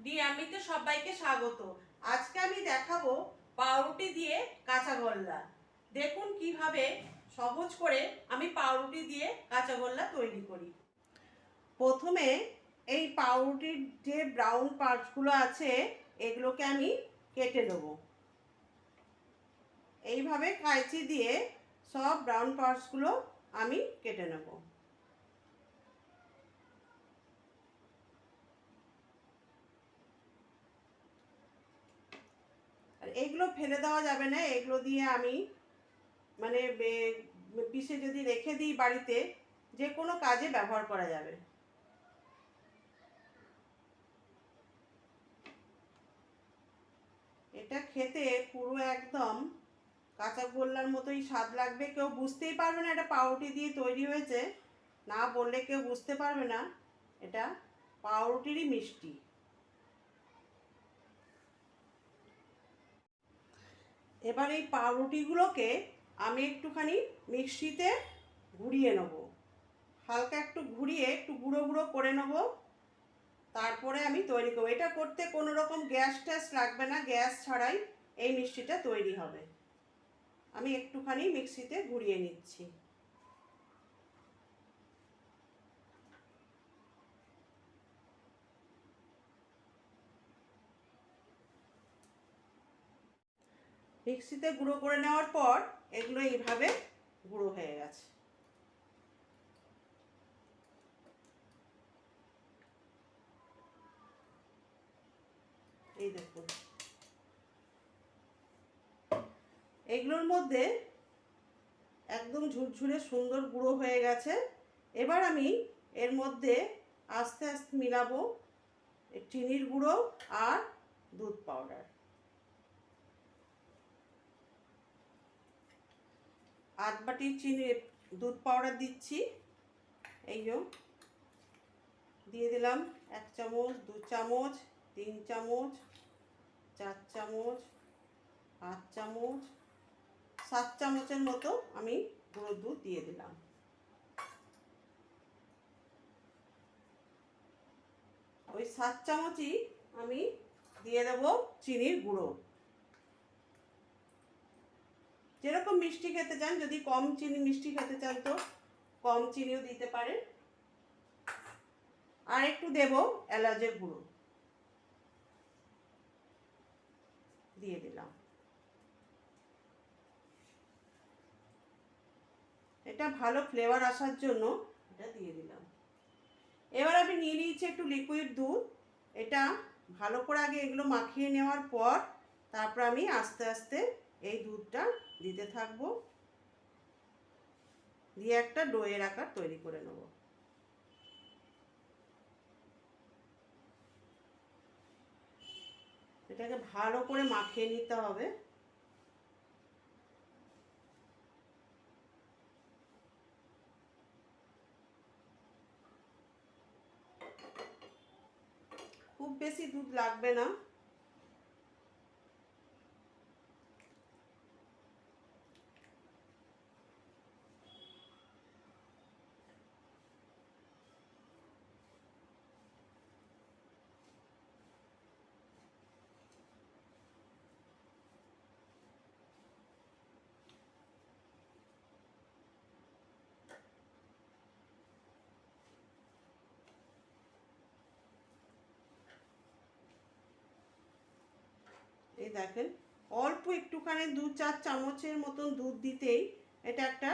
নিরামিতে সবাইকে স্বাগত। আজকে আমি দেখাবো পাউরুটি দিয়ে কাঁচাগোল্লা। দেখুন কিভাবে সহজ করে আমি পাউরুটি দিয়ে কাঁচাগোল্লা তৈরি করি। প্রথমে এই পাউরুটির যে ব্রাউন পার্টসগুলো আছে এগুলোকে আমি কেটে নেব। এইভাবে কাঁচি দিয়ে সব ব্রাউন পার্টসগুলো আমি কেটে নেব। আর এগুলো ফেলে দেওয়া যাবে না, এগুলো দিয়ে আমি মানে পিষে যদি রেখে দিই বাড়িতে যে কোনো কাজে ব্যবহার করা যাবে। এটা খেতে পুরো একদম কাঁচাগোল্লার মতোই স্বাদ লাগবে, কেউ বুঝতেই পারবে না এটা পাউরুটি দিয়ে তৈরি হয়েছে। না বললে কেউ বুঝতে পারবে না এটা পাউরুটিরই মিষ্টি। এবার এই পাউরুটিগুলোকে আমি একটুখানি মিক্সিতে ঘুরিয়ে নেব, হালকা একটু ঘুরিয়ে একটু গুঁড়ো গুঁড়ো করে নেব। তারপরে আমি তৈরি করবো। এটা করতে কোনো রকম গ্যাস ট্যাস লাগবে না, গ্যাস ছাড়াই এই মিষ্টিটা তৈরি হবে। আমি একটুখানি মিক্সিতে ঘুরিয়ে নিচ্ছি। মিক্সিতে গুঁড়ো করে নেওয়ার পর এগুলো এইভাবে গুঁড়ো হয়ে গেছে। এই দেখুন, এগুলোর মধ্যে একদম ঝুরঝুরে সুন্দর গুঁড়ো হয়ে গেছে। এবার আমি এর মধ্যে আস্তে আস্তে মিলাবো চিনির গুঁড়ো আর দুধ পাউডার। আধ বাটি চিনি দুধ পাউডার দিচ্ছি। এই যে দিয়ে দিলাম 1 চামচ, 2 চামচ, 3 চামচ, 4 চামচ, 5 চামচ, 7 চামচের মতো আমি গুঁড়ো দুধ দিয়ে দিলাম। ওই 7 চামচই আমি দিয়ে দেব চিনির গুঁড়ো। যেরকম মিষ্টি খেতে চান, যদি কম চিনি মিষ্টি খেতে চান তো কম চিনিও দিতে পারেন। আর একটু দেব এলাচের গুঁড়ো, দিয়ে দিলাম। এটা ভালো ফ্লেভার আসার জন্য এটা দিয়ে দিলাম। এবার আমি নিয়ে নিয়েছি একটু লিকুইড দুধ। এটা ভালো করে আগে এগুলো মাখিয়ে নেওয়ার পর তারপর আমি আস্তে আস্তে এই দুধটা দিতে থাকবো, দিয়ে একটা ডোয়ের আকার তৈরি করে নেব। এটাকে ভালো করে মাখিয়ে নিতে হবে। খুব বেশি দুধ লাগবে না। এই দেখেন, অল্প একটুখানি 2-4 চামচের মতন দুধ দিতেই এটা একটা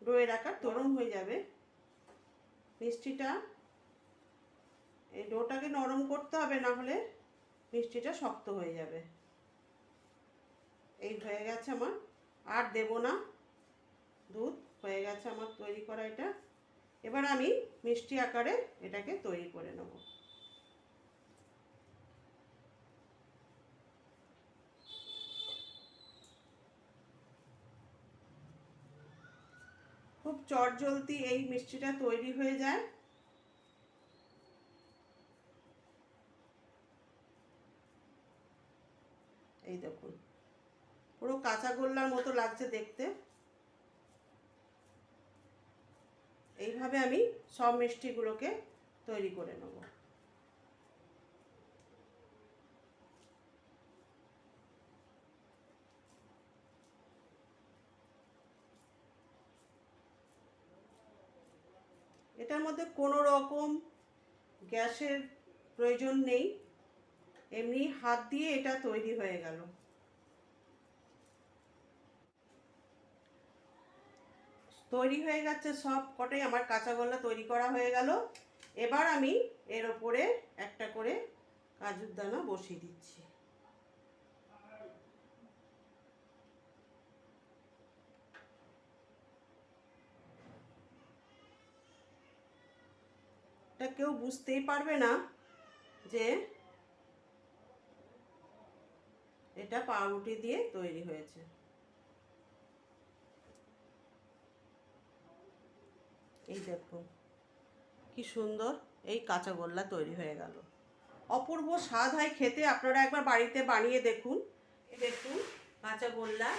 ডোয়ের আকার তরুণ হয়ে যাবে। মিষ্টিটা এই ডোটাকে নরম করতে হবে, না হলে মিষ্টিটা শক্ত হয়ে যাবে। এই হয়ে গেছে আমার, আর দেব না দুধ, হয়ে গেছে আমার তৈরি করা এটা। এবার আমি মিষ্টি আকারে এটাকে তৈরি করে নেব। খুব চটজলদি এই মিষ্টিটা তৈরি হয়ে যায়। এই দেখুন, পুরো কাঁচাগোল্লার মতো লাগছে দেখতে। এইভাবে আমি সব মিষ্টিগুলোকে তৈরি করে নেব। এটার মধ্যে কোনো রকম গ্যাসের প্রয়োজন নেই, এমনি হাত দিয়ে এটা তৈরি হয়ে গেল। তৈরি হয়ে গেছে সব কটাই আমার কাঁচাগোল্লা তৈরি করা হয়ে গেল। এবার আমি এর ওপরে একটা করে কাজুর দানা বসিয়ে দিচ্ছি। এটা কেউ বুঝতেই পারবে না যে এটা পাউরুটি দিয়ে তৈরি হয়েছে। এই দেখুন কি সুন্দর এই কাঁচাগোল্লা তৈরি হয়ে গেল। অপূর্ব স্বাদ হয় খেতে, আপনারা একবার বাড়িতে বানিয়ে দেখুন। দেখুন কাঁচাগোল্লা।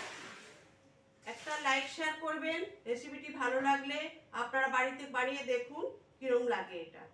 একটা লাইক শেয়ার করবেন, রেসিপিটি ভালো লাগলে আপনারা বাড়িতে বানিয়ে দেখুন কীরকম লাগে এটা।